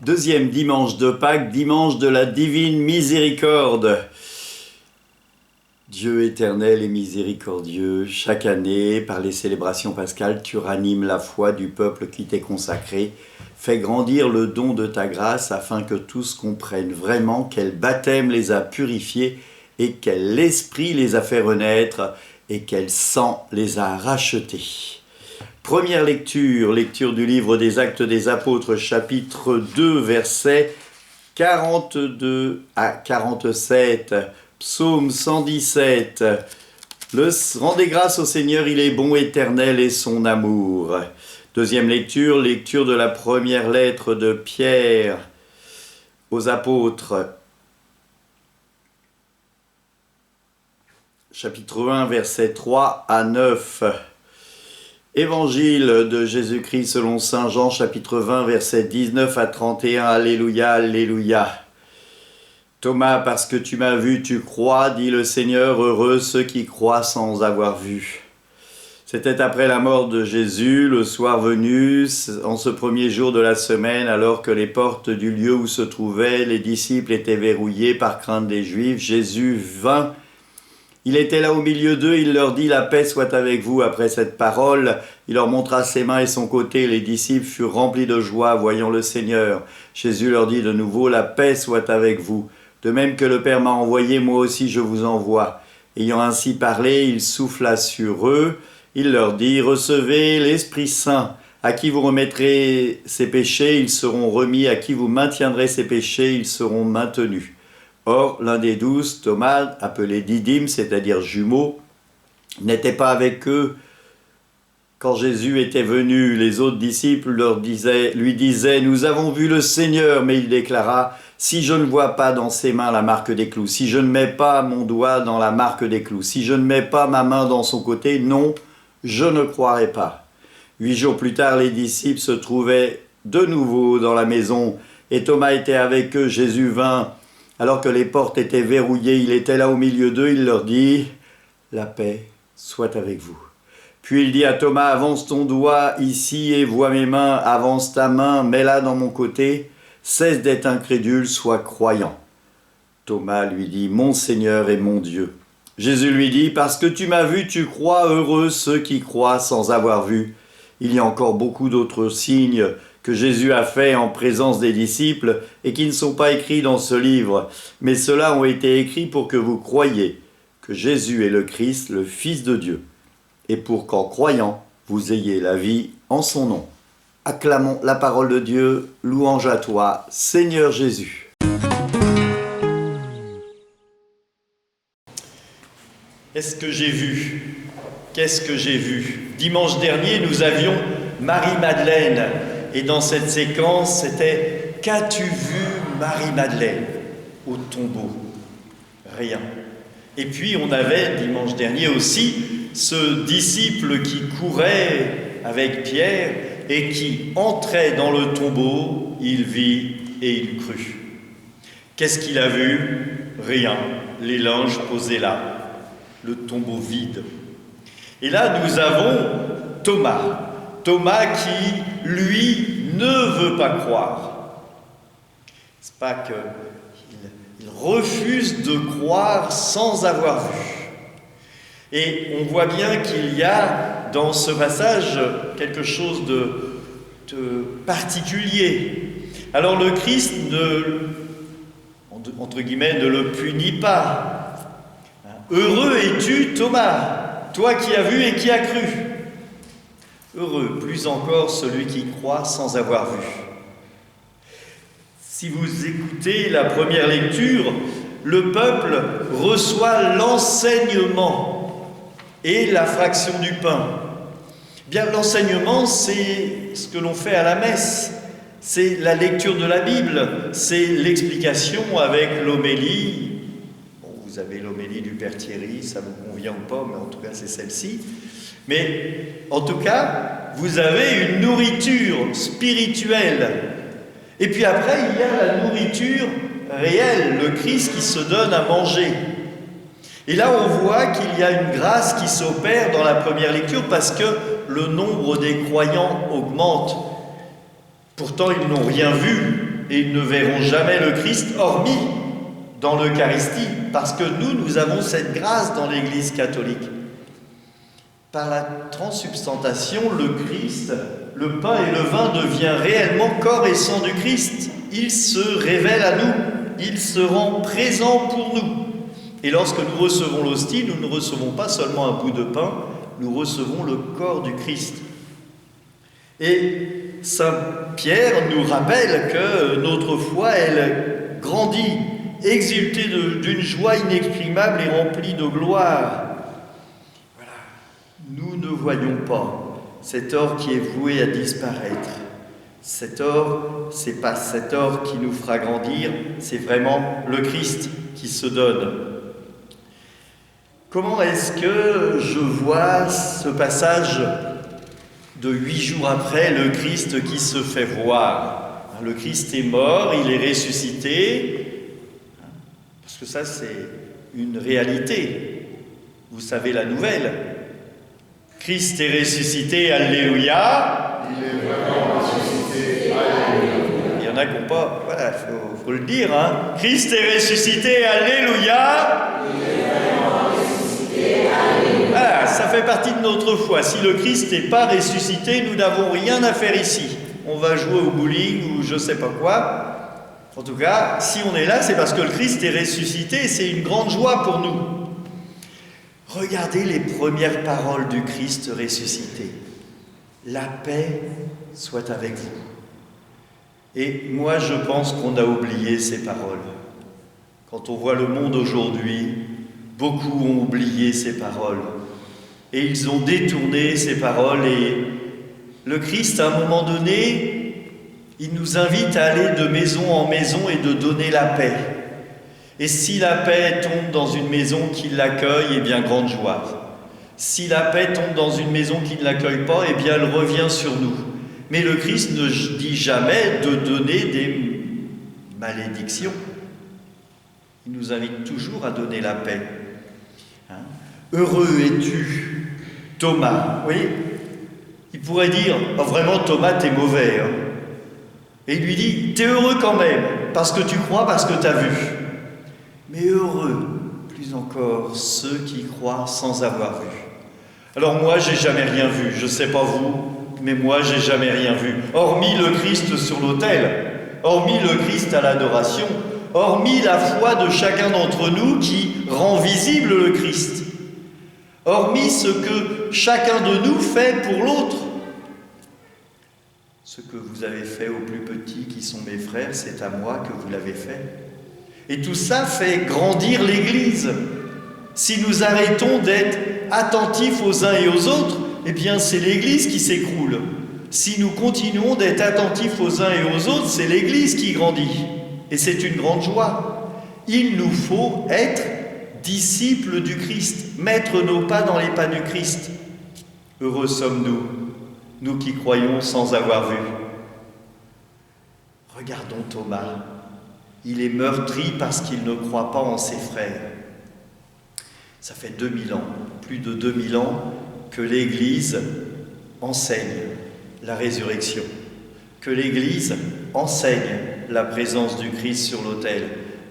Deuxième dimanche de Pâques, dimanche de la divine miséricorde. Dieu éternel et miséricordieux, chaque année, par les célébrations pascales, tu ranimes la foi du peuple qui t'est consacré. Fais grandir le don de ta grâce afin que tous comprennent vraiment quel baptême les a purifiés et quel esprit les a fait renaître et quel sang les a rachetés. Première lecture du livre des Actes des Apôtres, chapitre 2, versets 42 à 47, psaume 117. Rendez grâce au Seigneur, il est bon, éternel est son amour. Deuxième lecture de la première lettre de Pierre aux Apôtres, chapitre 1, versets 3 à 9. Évangile de Jésus-Christ selon saint Jean, chapitre 20, versets 19 à 31. Alléluia, alléluia. Thomas, parce que tu m'as vu, tu crois, dit le Seigneur, heureux ceux qui croient sans avoir vu. C'était après la mort de Jésus, le soir venu, en ce premier jour de la semaine, alors que les portes du lieu où se trouvaient les disciples étaient verrouillées par crainte des Juifs. Jésus vint. Il était là au milieu d'eux, il leur dit « La paix soit avec vous ». Après cette parole, il leur montra ses mains et son côté. Les disciples furent remplis de joie, voyant le Seigneur. Jésus leur dit de nouveau « La paix soit avec vous ». De même que le Père m'a envoyé, moi aussi je vous envoie. Ayant ainsi parlé, il souffla sur eux. Il leur dit « Recevez l'Esprit Saint. À qui vous remettrez ses péchés, ils seront remis. À qui vous maintiendrez ses péchés, ils seront maintenus. » Or, l'un des 12, Thomas, appelé Didyme, c'est-à-dire jumeau, n'était pas avec eux quand Jésus était venu. Les autres disciples lui disaient « Nous avons vu le Seigneur », mais il déclara « Si je ne vois pas dans ses mains la marque des clous, si je ne mets pas mon doigt dans la marque des clous, si je ne mets pas ma main dans son côté, non, je ne croirai pas. » 8 jours plus tard, les disciples se trouvaient de nouveau dans la maison et Thomas était avec eux. Jésus vint. Alors que les portes étaient verrouillées, il était là au milieu d'eux, il leur dit « La paix soit avec vous ». Puis il dit à Thomas « Avance ton doigt ici et vois mes mains, avance ta main, mets-la dans mon côté, cesse d'être incrédule, sois croyant. » Thomas lui dit « Mon Seigneur et mon Dieu ». Jésus lui dit « Parce que tu m'as vu, tu crois, heureux ceux qui croient sans avoir vu. » Il y a encore beaucoup d'autres signes que Jésus a fait en présence des disciples et qui ne sont pas écrits dans ce livre, mais ceux-là ont été écrits pour que vous croyiez que Jésus est le Christ, le Fils de Dieu, et pour qu'en croyant, vous ayez la vie en son nom. Acclamons la parole de Dieu, louange à toi, Seigneur Jésus. Est-ce que j'ai vu ? Qu'est-ce que j'ai vu ? Dimanche dernier, nous avions Marie-Madeleine. Et dans cette séquence, c'était « Qu'as-tu vu, Marie-Madeleine ?» au tombeau. Rien. Et puis, on avait, dimanche dernier aussi, ce disciple qui courait avec Pierre et qui entrait dans le tombeau. Il vit et il crut. Qu'est-ce qu'il a vu ? Rien. Les linges posés là. Le tombeau vide. Et là, nous avons Thomas. Thomas qui, lui, ne veut pas croire. C'est pas qu'il refuse de croire sans avoir vu. Et on voit bien qu'il y a dans ce passage quelque chose de particulier. Alors le Christ entre guillemets, ne le punit pas. Heureux es-tu, Thomas, toi qui as vu et qui as cru. Heureux, plus encore, celui qui croit sans avoir vu. Si vous écoutez la première lecture, le peuple reçoit l'enseignement et la fraction du pain. Bien, l'enseignement, c'est ce que l'on fait à la messe. C'est la lecture de la Bible, c'est l'explication avec l'homélie. Bon, vous avez l'homélie du Père Thierry, ça vous convient ou pas, mais en tout cas, c'est celle-ci. Mais en tout cas, vous avez une nourriture spirituelle. Et puis après, il y a la nourriture réelle, le Christ qui se donne à manger. Et là, on voit qu'il y a une grâce qui s'opère dans la première lecture parce que le nombre des croyants augmente. Pourtant, ils n'ont rien vu et ils ne verront jamais le Christ, hormis dans l'Eucharistie, parce que nous avons cette grâce dans l'Église catholique. Par la transsubstantation, le Christ, le pain et le vin devient réellement corps et sang du Christ. Il se révèle à nous, il se rend présent pour nous. Et lorsque nous recevons l'hostie, nous ne recevons pas seulement un bout de pain, nous recevons le corps du Christ. Et Saint Pierre nous rappelle que notre foi, elle grandit, exultée d'une joie inexprimable et remplie de gloire. Voilà. Nous ne voyons pas cet or qui est voué à disparaître. Cet or, c'est pas cet or qui nous fera grandir, c'est vraiment le Christ qui se donne. Comment est-ce que je vois ce passage de 8 jours après, le Christ qui se fait voir? Le Christ est mort, il est ressuscité, parce que ça c'est une réalité. Vous savez la nouvelle. Christ est ressuscité, alléluia. Il est vraiment ressuscité, alléluia. Il y en a qui n'ont pas, voilà, faut le dire, hein. Christ est ressuscité, alléluia. Voilà, ça fait partie de notre foi. Si le Christ n'est pas ressuscité, nous n'avons rien à faire ici. On va jouer au bowling ou je ne sais pas quoi. En tout cas, si on est là, c'est parce que le Christ est ressuscité et c'est une grande joie pour nous. Regardez les premières paroles du Christ ressuscité. La paix soit avec vous. Et moi, je pense qu'on a oublié ces paroles. Quand on voit le monde aujourd'hui, beaucoup ont oublié ces paroles. Et ils ont détourné ces paroles. Et le Christ, à un moment donné, il nous invite à aller de maison en maison et de donner la paix. Et si la paix tombe dans une maison qui l'accueille, eh bien, grande joie. Si la paix tombe dans une maison qui ne l'accueille pas, eh bien, elle revient sur nous. Mais le Christ ne dit jamais de donner des malédictions. Il nous invite toujours à donner la paix. Hein? Heureux es-tu, Thomas. Oui, il pourrait dire, oh, vraiment Thomas, t'es mauvais. Hein? Et il lui dit, t'es heureux quand même, parce que tu crois, parce que t'as vu. Mais heureux, plus encore, ceux qui croient sans avoir vu. Alors moi, j'ai jamais rien vu, je sais pas vous, mais moi, j'ai jamais rien vu. Hormis le Christ sur l'autel, hormis le Christ à l'adoration, hormis la foi de chacun d'entre nous qui rend visible le Christ, hormis ce que chacun de nous fait pour l'autre. Ce que vous avez fait aux plus petits qui sont mes frères, c'est à moi que vous l'avez fait. Et tout ça fait grandir l'Église. Si nous arrêtons d'être attentifs aux uns et aux autres, eh bien c'est l'Église qui s'écroule. Si nous continuons d'être attentifs aux uns et aux autres, c'est l'Église qui grandit. Et c'est une grande joie. Il nous faut être disciples du Christ, mettre nos pas dans les pas du Christ. Heureux sommes-nous, nous qui croyons sans avoir vu. Regardons Thomas. Il est meurtri parce qu'il ne croit pas en ses frères. Ça fait 2000 ans, plus de 2000 ans, que l'Église enseigne la résurrection, que l'Église enseigne la présence du Christ sur l'autel,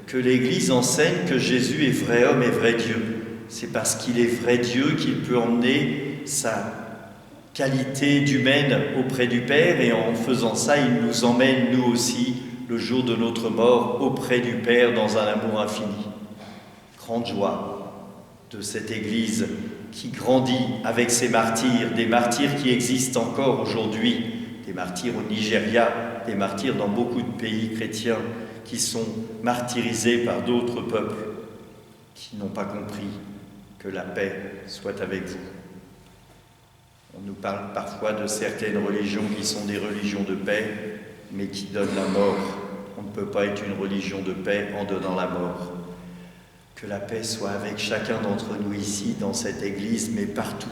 que l'Église enseigne que Jésus est vrai homme et vrai Dieu. C'est parce qu'il est vrai Dieu qu'il peut emmener sa qualité d'humaine auprès du Père, et en faisant ça, il nous emmène, nous aussi, le jour de notre mort, auprès du Père dans un amour infini. Grande joie de cette Église qui grandit avec ses martyrs, des martyrs qui existent encore aujourd'hui, des martyrs au Nigeria, des martyrs dans beaucoup de pays chrétiens qui sont martyrisés par d'autres peuples qui n'ont pas compris que la paix soit avec vous. On nous parle parfois de certaines religions qui sont des religions de paix, mais qui donnent la mort. On ne peut pas être une religion de paix en donnant la mort. Que la paix soit avec chacun d'entre nous ici, dans cette Église, mais partout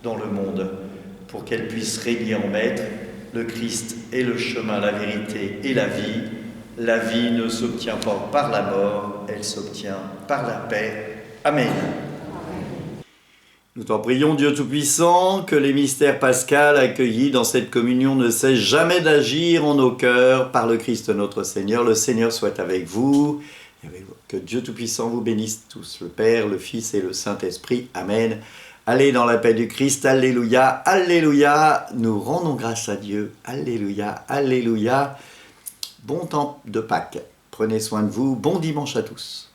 dans le monde, pour qu'elle puisse régner en maître. Le Christ est le chemin, la vérité et la vie. La vie ne s'obtient pas par la mort, elle s'obtient par la paix. Amen. Nous t'en prions, Dieu Tout-Puissant, que les mystères pascals accueillis dans cette communion ne cessent jamais d'agir en nos cœurs par le Christ notre Seigneur. Le Seigneur soit avec vous. Et avec vous. Que Dieu Tout-Puissant vous bénisse tous, le Père, le Fils et le Saint-Esprit. Amen. Allez dans la paix du Christ. Alléluia, alléluia. Nous rendons grâce à Dieu. Alléluia, alléluia. Bon temps de Pâques. Prenez soin de vous. Bon dimanche à tous.